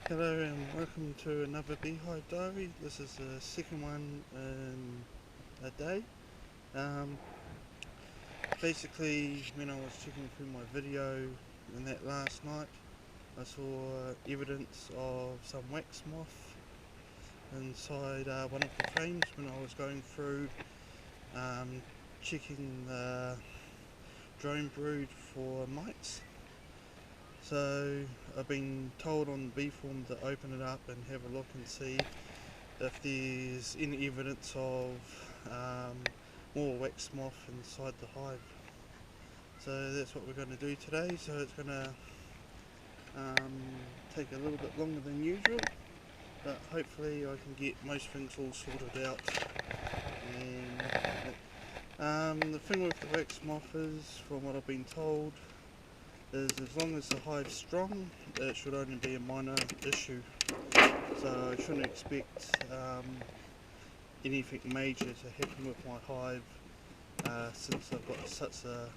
Hello and welcome to another Beehive Diary. This is the second one in a day. Um, Basically, when I was checking through my video in that last night, I saw evidence of some wax moth inside one of the frames when I was going through um, checking the drone brood for mites. So I've been told on the bee form to open it up and have a look and see if there's any evidence of more wax moth inside the hive. So that's what we're going to do today. So it's going to take a little bit longer than usual, but hopefully I can get most things all sorted out. And the thing with the wax moth is, from what I've been told, is as long as the hive's strong, it should only be a minor issue. So I shouldn't expect anything major to happen with my hive since I've got such a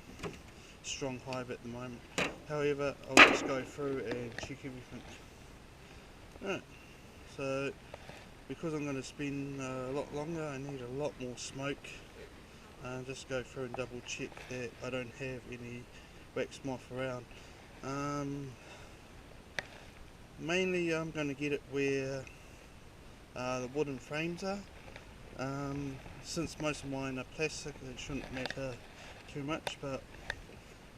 strong hive at the moment. However, I'll just go through and check everything. Right, so because I'm going to spend a lot longer, I need a lot more smoke. Just go through and double check that I don't have any wax moth around. Mainly I'm going to get it where the wooden frames are. Since most of mine are plastic, it shouldn't matter too much, but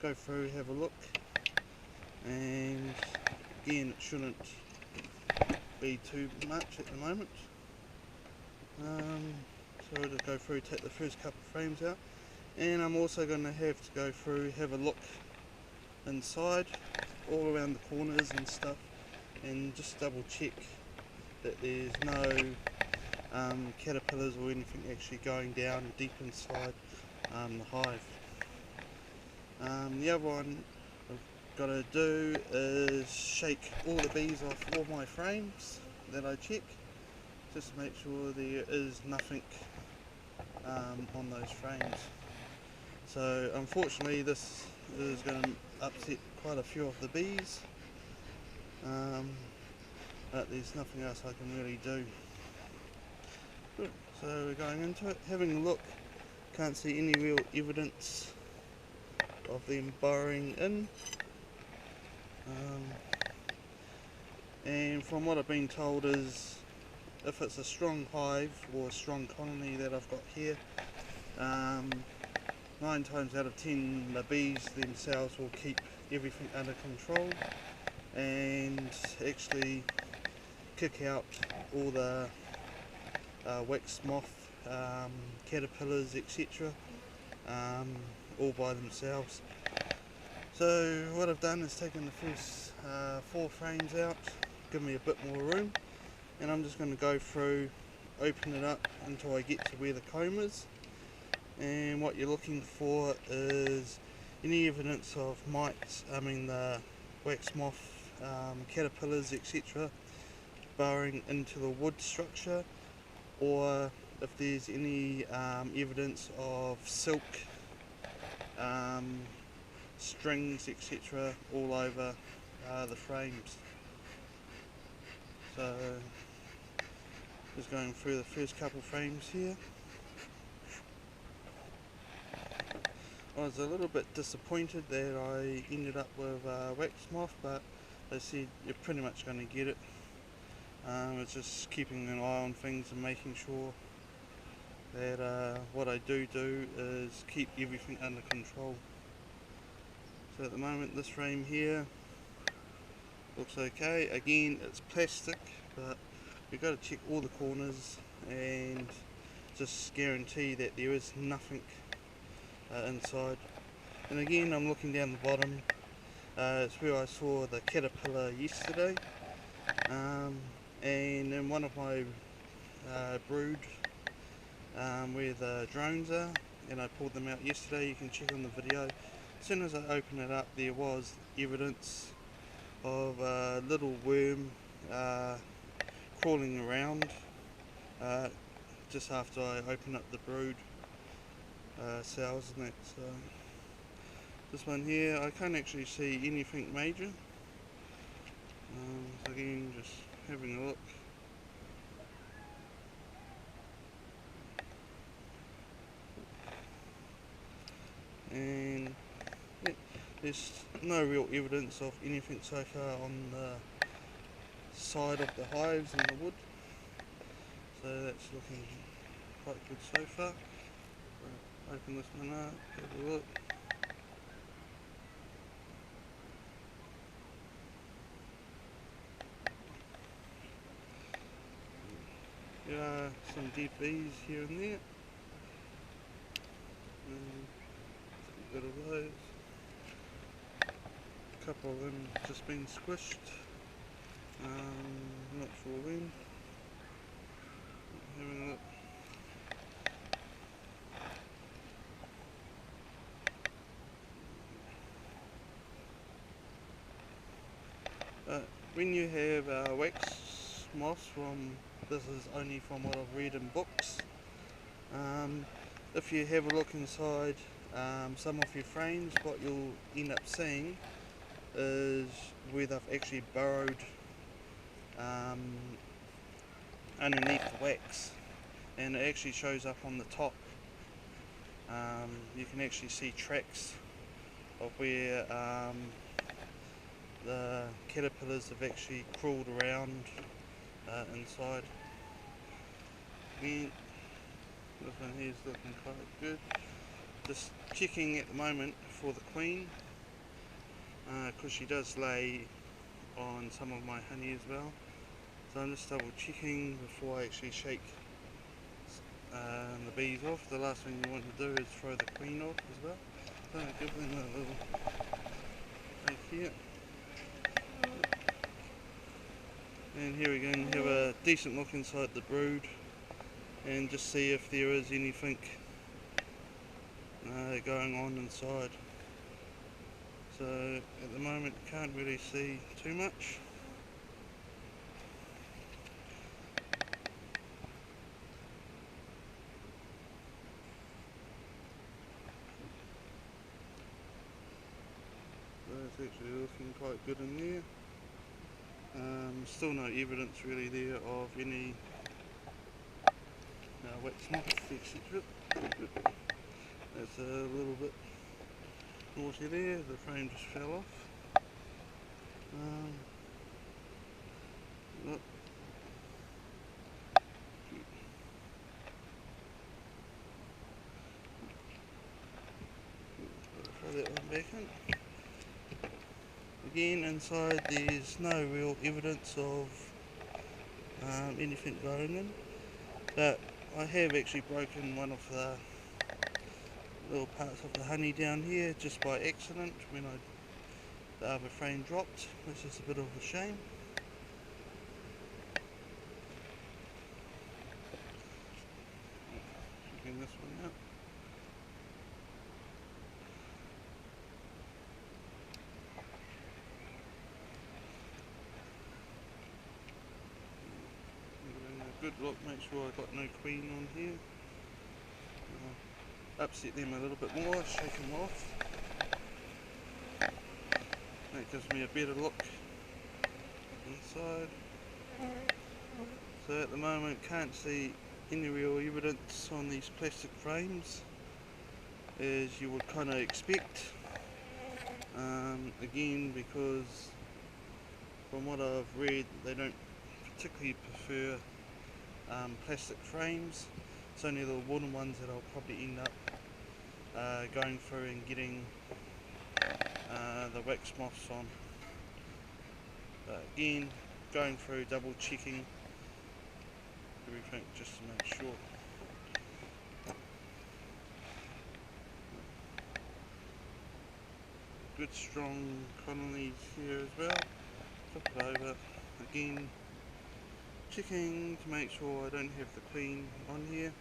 go through, have a look, and again, it shouldn't be too much at the moment. So I'll just go through, take the first couple of frames out, and I'm also going to have to go through, have a look inside, all around the corners and stuff, and just double check that there's no caterpillars or anything actually going down deep inside the hive. The other one I've got to do is shake all the bees off all my frames that I check, just to make sure there is nothing on those frames. So unfortunately this is going to upset quite a few of the bees, but there's nothing else I can really do. Good. So we're going into it, having a look, can't see any real evidence of them burrowing in, and from what I've been told is, if it's a strong hive or a strong colony that I've got here, 9 times out of 10 the bees themselves will keep everything under control and actually kick out all the wax moth, caterpillars, etc. All by themselves. So what I've done is taken the first 4 frames out, give me a bit more room, and I'm just going to go through, open it up until I get to where the comb is. And what you're looking for is any evidence of mites, the wax moth, caterpillars, etc. burrowing into the wood structure, or if there's any evidence of silk, strings, etc. all over the frames. So just going through the first couple frames here. I was a little bit disappointed that I ended up with wax moth, but they said you're pretty much going to get it. It's just keeping an eye on things and making sure that what I do is keep everything under control. So at the moment this frame here looks okay. Again, it's plastic, but you've got to check all the corners and just guarantee that there is nothing inside. And again, I'm looking down the bottom. It's where I saw the caterpillar yesterday, and in one of my brood where the drones are, and I pulled them out yesterday. You can check on the video. As soon as I opened it up, there was evidence of a little worm crawling around just after I opened up the brood cells and that. So this one here, I can't actually see anything major. So again, just having a look. And yeah, there's no real evidence of anything so far on the side of the hives and the wood, so that's looking quite good so far. Open this one up, have a look. There are some dead bees here and there, a bit of those. A couple of them just been squished. Not sure when. Having a look. When you have wax moths from, this is only from what I've read in books, if you have a look inside some of your frames, what you'll end up seeing is where they've actually burrowed underneath the wax, and it actually shows up on the top. You can actually see tracks of where the caterpillars have actually crawled around inside. Again, this one here is looking quite good. Just checking at the moment for the queen, because she does lay on some of my honey as well. So I'm just double checking before I actually shake the bees off. The last thing you want to do is throw the queen off as well. So I give them a little break here. And here we go, and have a decent look inside the brood and just see if there is anything going on inside. So at the moment can't really see too much. So it's actually looking quite good in there. Still no evidence really there of any wax moths, etc. That's a little bit naughty there, the frame just fell off. Look. Throw that one back in. Again, inside there's no real evidence of anything going in, but I have actually broken one of the little parts of the honey down here just by accident when the other frame dropped, which is a bit of a shame. Checking this one out. Good look, make sure I got no queen on here. Upset them a little bit more, shake them off. That gives me a better look inside. So at the moment can't see any real evidence on these plastic frames, as you would kind of expect. Again, because from what I've read, they don't particularly prefer plastic frames. It's only the wooden ones that I'll probably end up going through and getting the wax moths on. But again, going through, double checking everything just to make sure. Good strong colonies here as well. Flip it over. Again, checking to make sure I don't have the queen on here.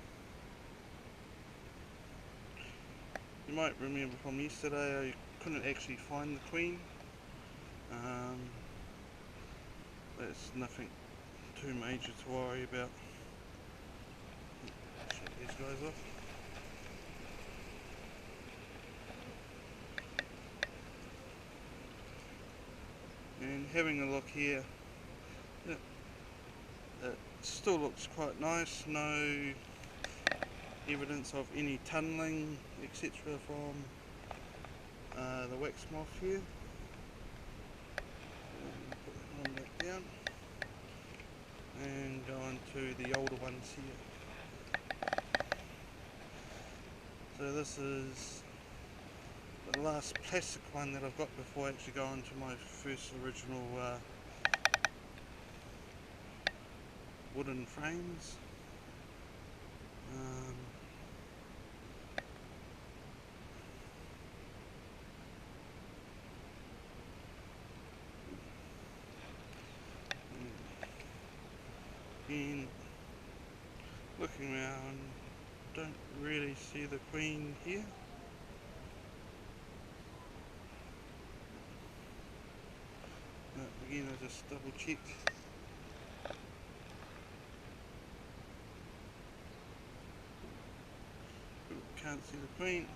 You might remember from yesterday I couldn't actually find the queen. That's nothing too major to worry about. Shut these guys off. And having a look here, it still looks quite nice. No evidence of any tunnelling etc. from the wax moth here. Put that one back down and go on to the older ones here. So this is the last plastic one that I've got before I actually go on to my first original wooden frames. Again, looking around, don't really see the queen here. Again, I just double check. Can't see the queen.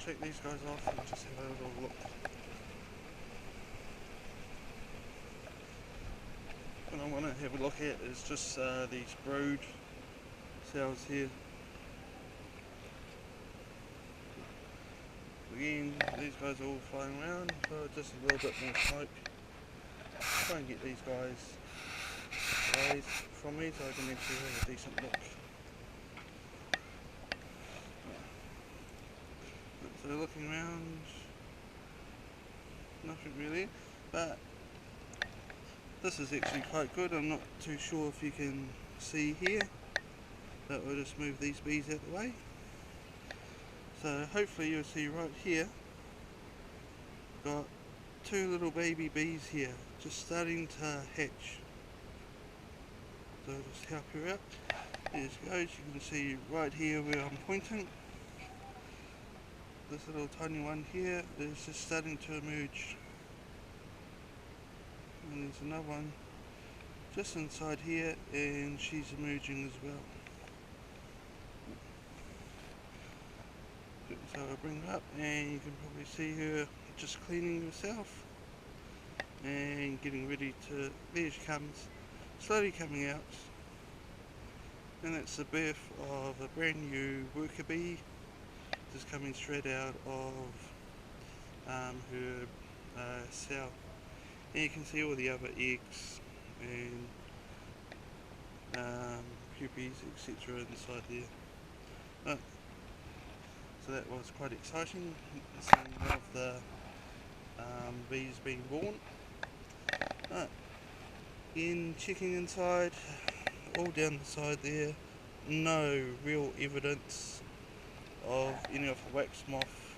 Check these guys off and just have a little look. What I want to have a look at is just these brood cells here. Again, these guys are all flying around, so just a little bit more smoke. Try and get these guys away from me so I can actually have a decent look. So looking around, nothing really, but this is actually quite good. I'm not too sure if you can see here, but we'll just move these bees out of the way. So hopefully you'll see right here, got two little baby bees here, just starting to hatch. So I'll just help you out. There she goes, you can see right here where I'm pointing. This little tiny one here is just starting to emerge. And there's another one just inside here, and she's emerging as well. So I'll bring her up and you can probably see her just cleaning herself and getting ready to, there she comes, slowly coming out. And that's the birth of a brand new worker bee, just coming straight out of her cell. And you can see all the other eggs and pupaes etc. inside there. So that was quite exciting, seeing one of the bees being born. Again, checking inside, all down the side there, no real evidence of any of the wax moth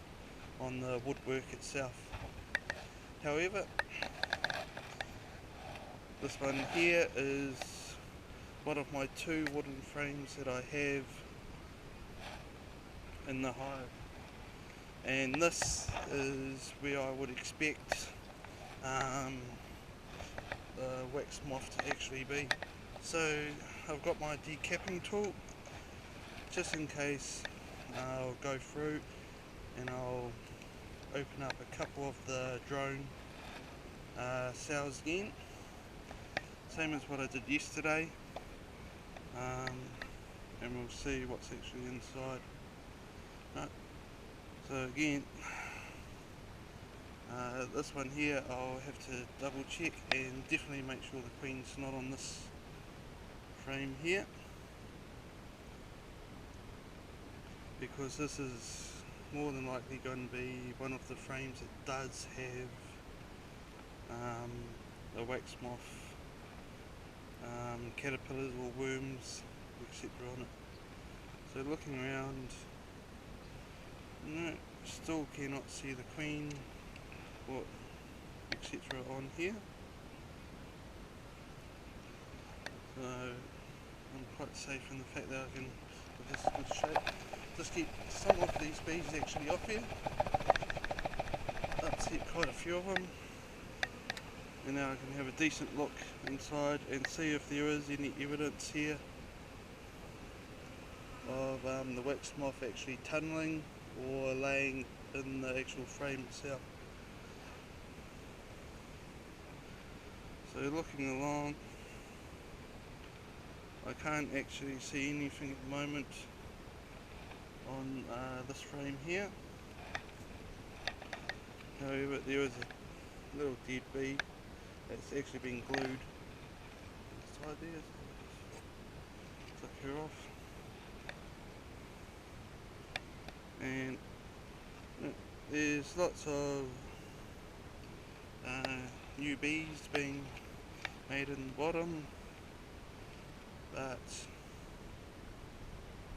on the woodwork itself. However, this one here is one of my two wooden frames that I have in the hive, and this is where I would expect the wax moth to actually be. So I've got my decapping tool just in case. I'll go through and I'll open up a couple of the drone cells again, same as what I did yesterday, and we'll see what's actually inside. So again, this one here I'll have to double check and definitely make sure the queen's not on this frame here, because this is more than likely going to be one of the frames that does have a wax moth, caterpillars or worms etc. on it. So looking around, no, still cannot see the queen or etc. on here. So I'm quite safe in the fact that I can, with this good shape, just get some of these bees actually off here. Upset quite a few of them, and now I can have a decent look inside and see if there is any evidence here of the wax moth actually tunnelling or laying in the actual frame itself. So looking along, I can't actually see anything at the moment on this frame here. However, there is a little dead bee that's actually been glued inside there, so just click her off. And there's lots of new bees being made in the bottom, but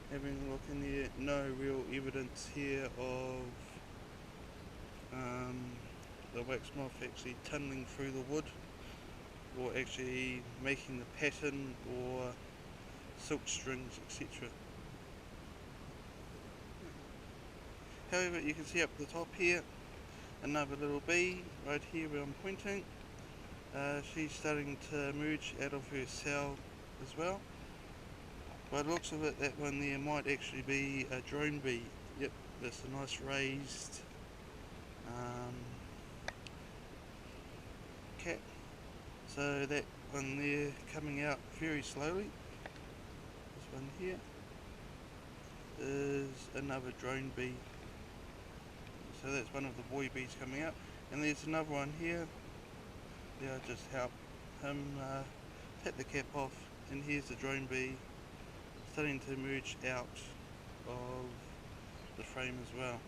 having a look in there, no real evidence here of the wax moth actually tunneling through the wood or actually making the pattern or silk strings, etc. However, you can see up the top here another little bee right here where I'm pointing. She's starting to emerge out of her cell as well. By the looks of it, that one there might actually be a drone bee. Yep, that's a nice raised cap. So that one there coming out very slowly. This one here is another drone bee. So that's one of the boy bees coming out. And there's another one here. Yeah, I just help him take the cap off, and here's the drone bee starting to emerge out of the frame as well.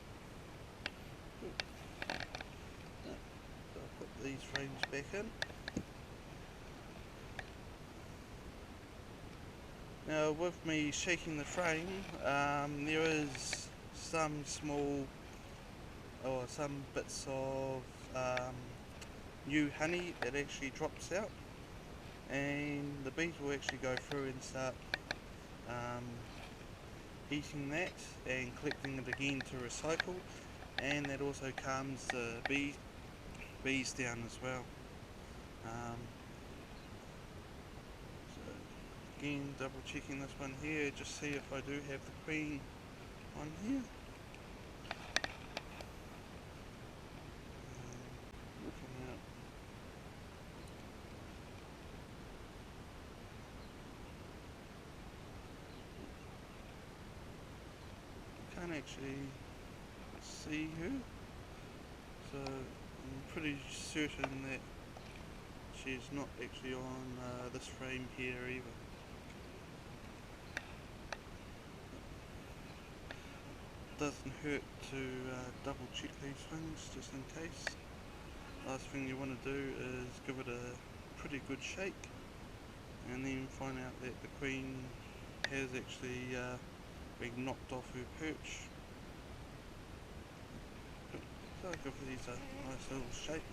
So I'll put these frames back in. Now with me shaking the frame, there is some small or some bits of new honey that actually drops out, and the bees will actually go through and start eating that and collecting it again to recycle, and that also calms the bees down as well. So again, double checking this one here, just see if I do have the queen on here. Can't actually see her, so I'm pretty certain that she's not actually on this frame here either. Doesn't hurt to double check these things just in case. Last thing you want to do is give it a pretty good shake and then find out that the queen has actually being knocked off her perch. So I'll give these a nice little shake.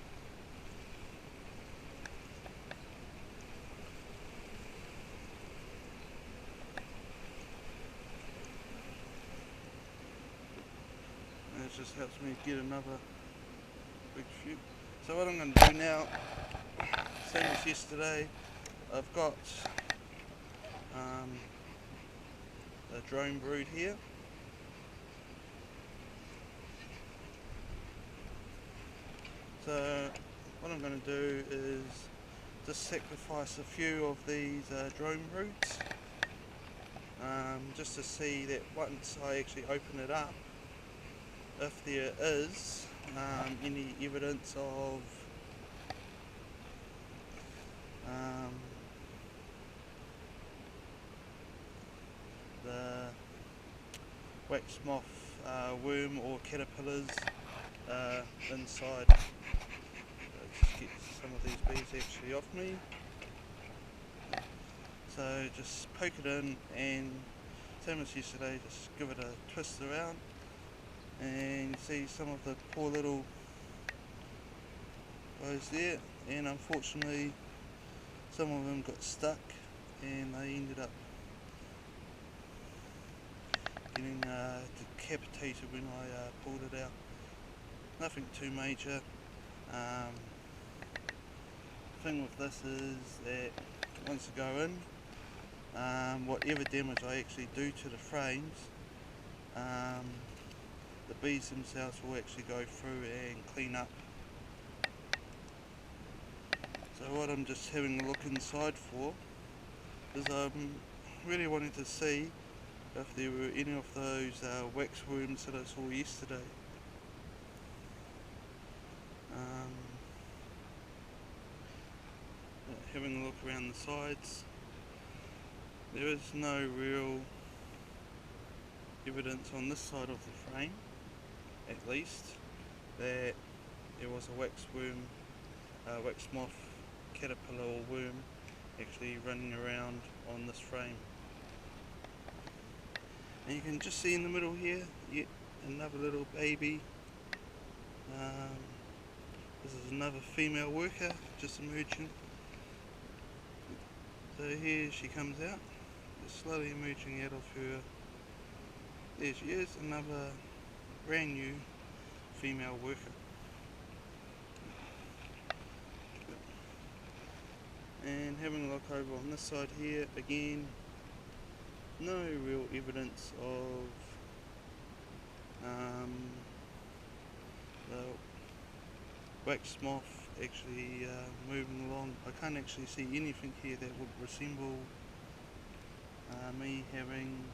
And it just helps me get another big few. So what I'm going to do now, same as yesterday, I've got a drone brood here. So what I'm going to do is just sacrifice a few of these drone broods, just to see that once I actually open it up, if there is any evidence of the wax moth worm or caterpillars inside. Just get some of these bees actually off me. So just poke it in, and same as yesterday, just give it a twist around, and you see some of the poor little guys there, and unfortunately some of them got stuck and they ended up getting decapitated when I pulled it out. Nothing too major. Thing with this is that once I go in, whatever damage I actually do to the frames, the bees themselves will actually go through and clean up. So what I'm just having a look inside for is I'm really wanting to see if there were any of those wax worms that I saw yesterday. Having a look around the sides, there is no real evidence on this side of the frame, at least, that there was a wax moth, caterpillar or worm actually running around on this frame. And you can just see in the middle here, yet another little baby. This is another female worker just emerging. So here she comes out, just slowly emerging out of her. There she is, another brand new female worker. And having a look over on this side here, again, no real evidence of the wax moth actually moving along. I can't actually see anything here that would resemble me having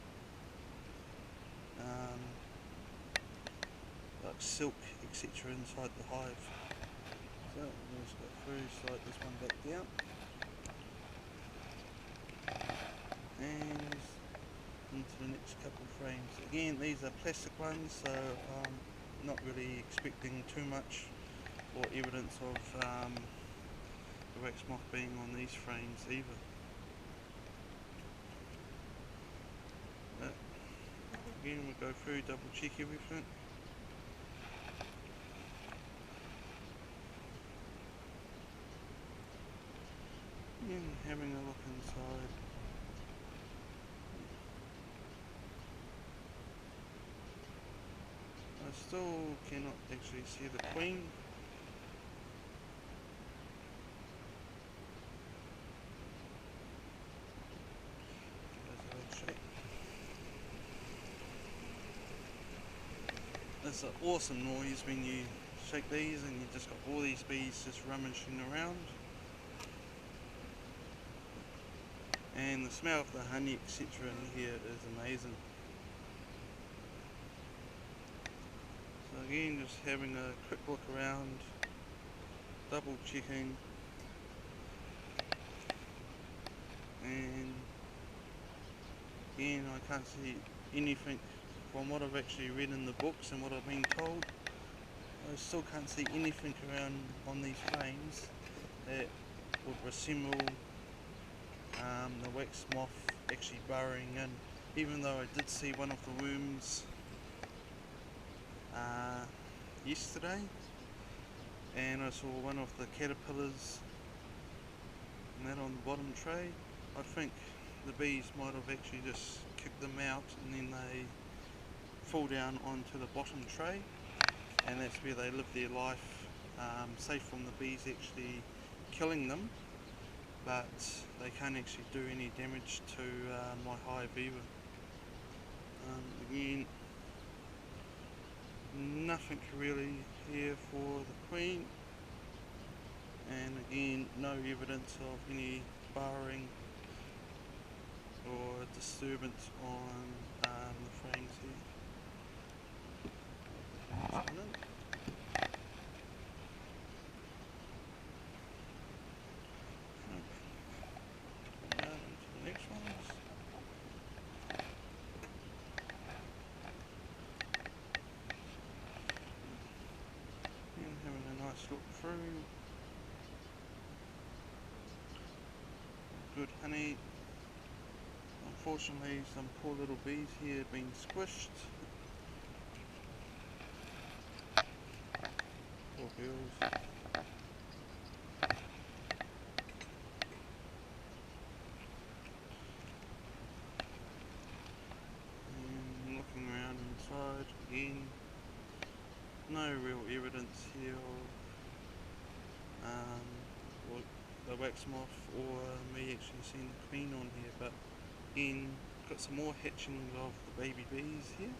like silk, etc. inside the hive. So we'll just go through, slide this one back down, and into the next couple of frames. Again, these are plastic ones, so I'm not really expecting too much or evidence of the wax moth being on these frames either. But again, we'll go through, double check everything. Again, having a look inside. I still cannot actually see the queen. It's an awesome noise when you shake these and you just got all these bees just rummaging around. And the smell of the honey, etc. in here is amazing. So again, just having a quick look around, double checking, and again, I can't see anything from what I've actually read in the books and what I've been told. I still can't see anything around on these frames that would resemble the wax moth actually burrowing in, even though I did see one of the worms yesterday, and I saw one of the caterpillars and that on the bottom tray. I think the bees might have actually just kicked them out and then they fall down onto the bottom tray, and that's where they live their life, safe from the bees actually killing them, but they can't actually do any damage to my hive either. Again, nothing really here for the queen, and again, no evidence of any burrowing or disturbance on the frames here. Look through. Good honey. Unfortunately, some poor little bees here have been squished. Poor girls. And looking around inside again, no real evidence here of the wax moth or me actually seeing the queen on here, but again, got some more hatchings of the baby bees here.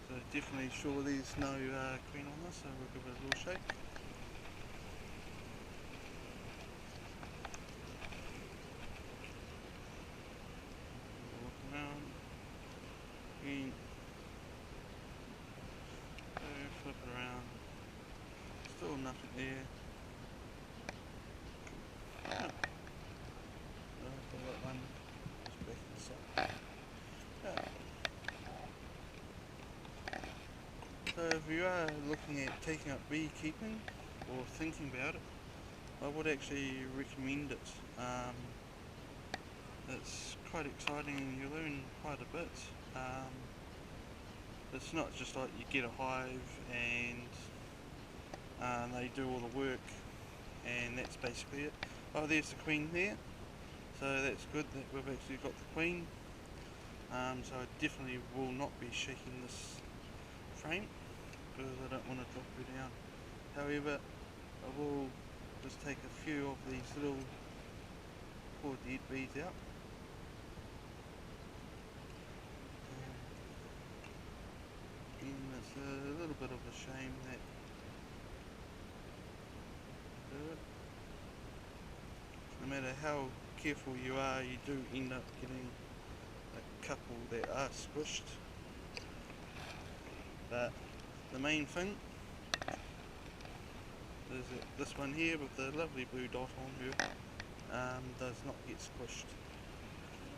So definitely sure there's no queen on this, so we'll give it a little shake. Walk around, again, flip it around, still nothing there. Oh. That one is back inside. Yeah. So if you are looking at taking up beekeeping or thinking about it, I would actually recommend it. It's quite exciting and you learn quite a bit. It's not just like you get a hive and they do all the work and that's basically it. Oh, there's the queen there, so that's good that we've actually got the queen. So I definitely will not be shaking this frame because I don't want to drop her down. However, I will just take a few of these little poor dead bees out. And it's a little bit of a shame that no matter how careful you are, you do end up getting a couple that are squished. But the main thing is that this one here with the lovely blue dot on her does not get squished.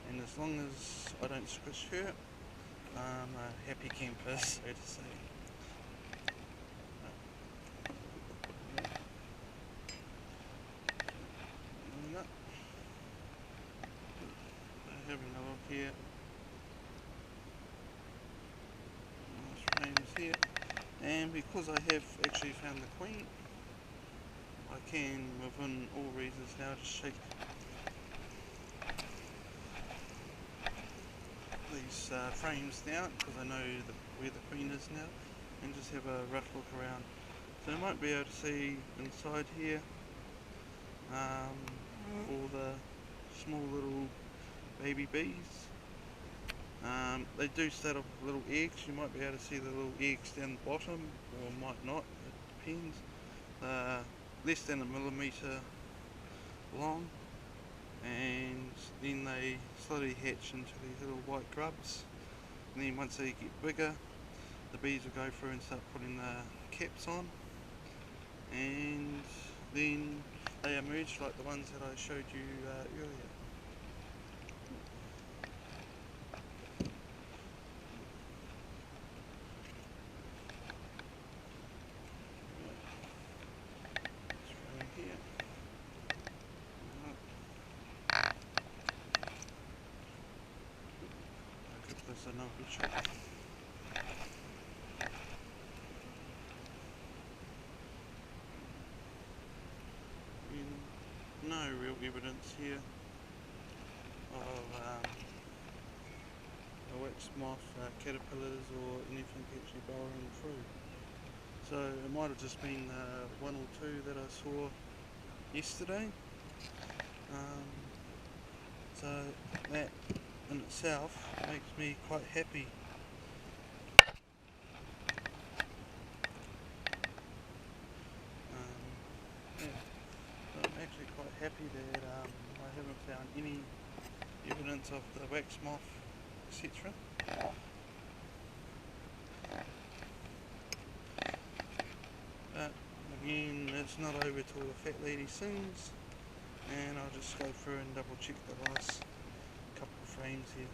And as long as I don't squish her, I'm a happy camper, so to say. Having a look here. Nice frames here. And because I have actually found the queen, I can, within all reasons now, just shake these frames down because I know where the queen is now, and just have a rough look around. So you might be able to see inside here all the small little baby bees. They do start off with little eggs. You might be able to see the little eggs down the bottom, or might not, it depends. Less than 1 millimetre long, and then they slowly hatch into these little white grubs, and then once they get bigger, the bees will go through and start putting the caps on, and then they emerge like the ones that I showed you earlier. That's another good shot. No real evidence here of a wax moth caterpillars or anything actually burrowing through. So it might have just been one or two that I saw yesterday. So that in itself makes me quite happy. Yeah, I'm actually quite happy that I haven't found any evidence of the wax moth, etc. But again, it's not over till the fat lady sings, and I'll just go through and double check the last couple of frames here.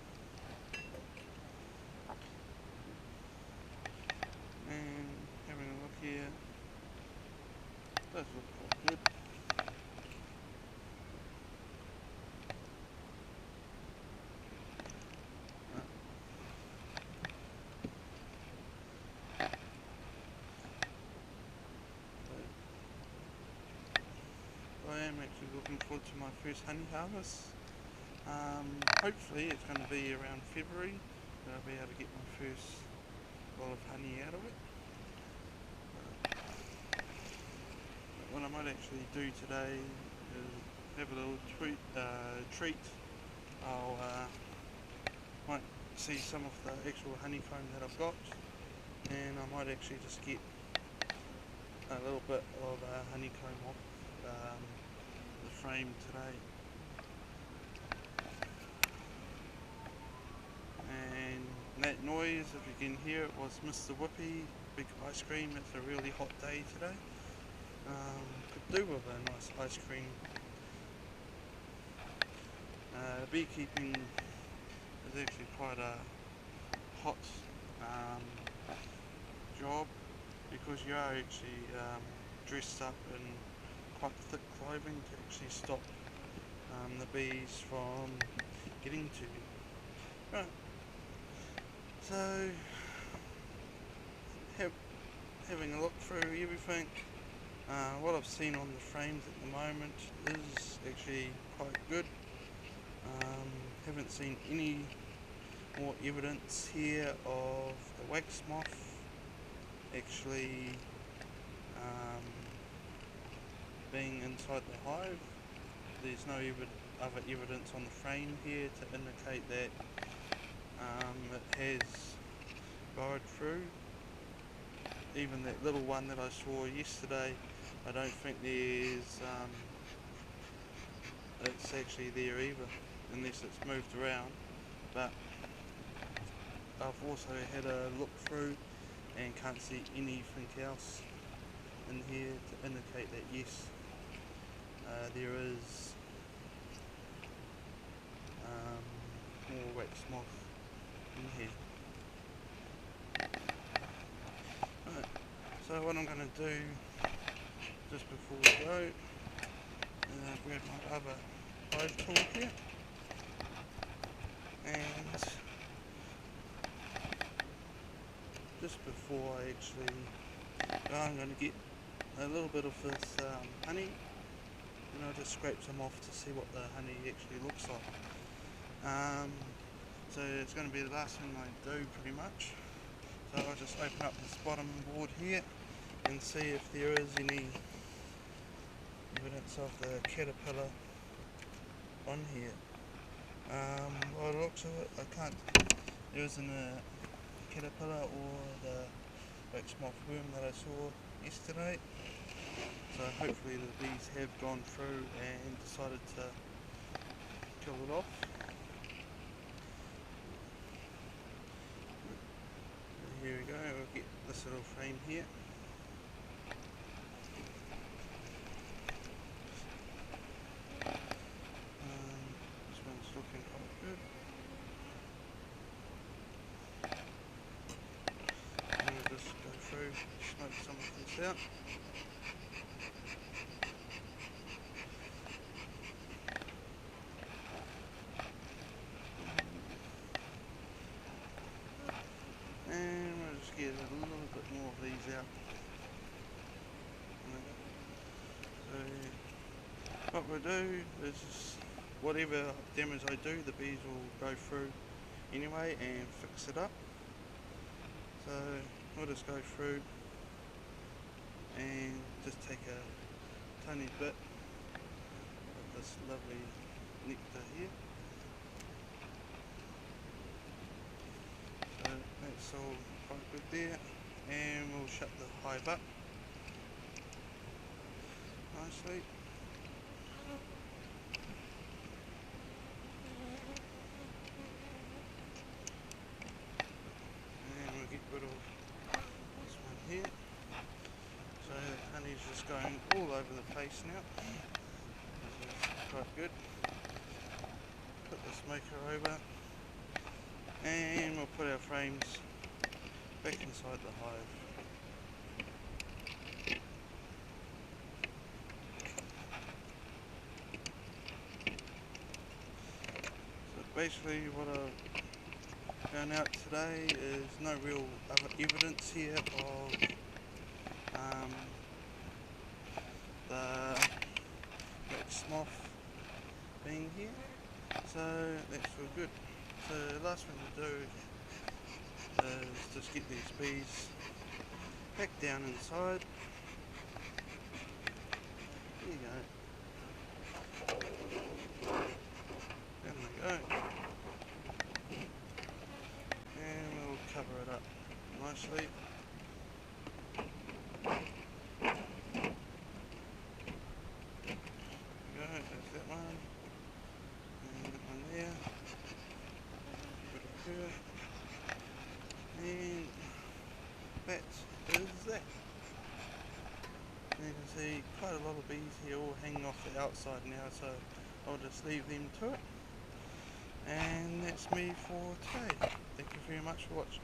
And having a look here, does look quite good. I am actually looking forward to my first honey harvest. Hopefully it's going to be around February that I'll be able to get my first lot of honey out of it. But what I might actually do today is have a little treat. I'll might see some of the actual honeycomb that I've got and I might actually just get a little bit of honeycomb off the frame today. And that noise, if you can hear it, was Mr. Whippy, big ice cream. It's a really hot day today. Could do with a nice ice cream. Beekeeping is actually quite a hot job, because you are actually dressed up in quite thick clothing to actually stop the bees from getting to you. Right, so having a look through everything, what I've seen on the frames at the moment is actually quite good. Haven't seen any more evidence here of the wax moth actually being inside the hive. There's no other evidence on the frame here to indicate that it has burrowed through. Even that little one that I saw yesterday, I don't think it's actually there either, unless it's moved around. But I've also had a look through and can't see anything else in here to indicate that yes, there is more wax moth in here. Right, so what I'm going to do just before we go, grab my other hive tool here, and just before I actually go, I'm going to get a little bit of this honey, and I'll just scrape some off to see what the honey actually looks like. So it's going to be the last thing I do pretty much. So I'll just open up this bottom board here and see if there is any evidence of the caterpillar on here. By the looks of it, I can't, there isn't a caterpillar or the wax moth worm that I saw yesterday. So hopefully the bees have gone through and decided to kill it off. Here we go, we'll get this little frame here. This one's looking quite good. And we'll just go through, smoke some of this out. And we'll just get a little bit more of these out. So what we'll do is just, whatever damage I do, the bees will go through anyway and fix it up. So we'll just go through and just take a tiny bit of this lovely nectar here. So that's all quite good there, and we'll shut the hive up nicely. And we'll get rid of this one here. So the honey's just going all over the place now. This is quite good. Put the smoker over, and we'll put our frames back inside the hive. So basically what I've found out today is no real other evidence here of the wax moth being here, so that's all good. So the last thing to do is just get these bees back down inside. There you go. Down they go. And we'll cover it up nicely. There's that one. And that one there. Bit of fur. And that is that. And you can see quite a lot of bees here all hanging off the outside now, so I'll just leave them to it. And that's me for today. Thank you very much for watching.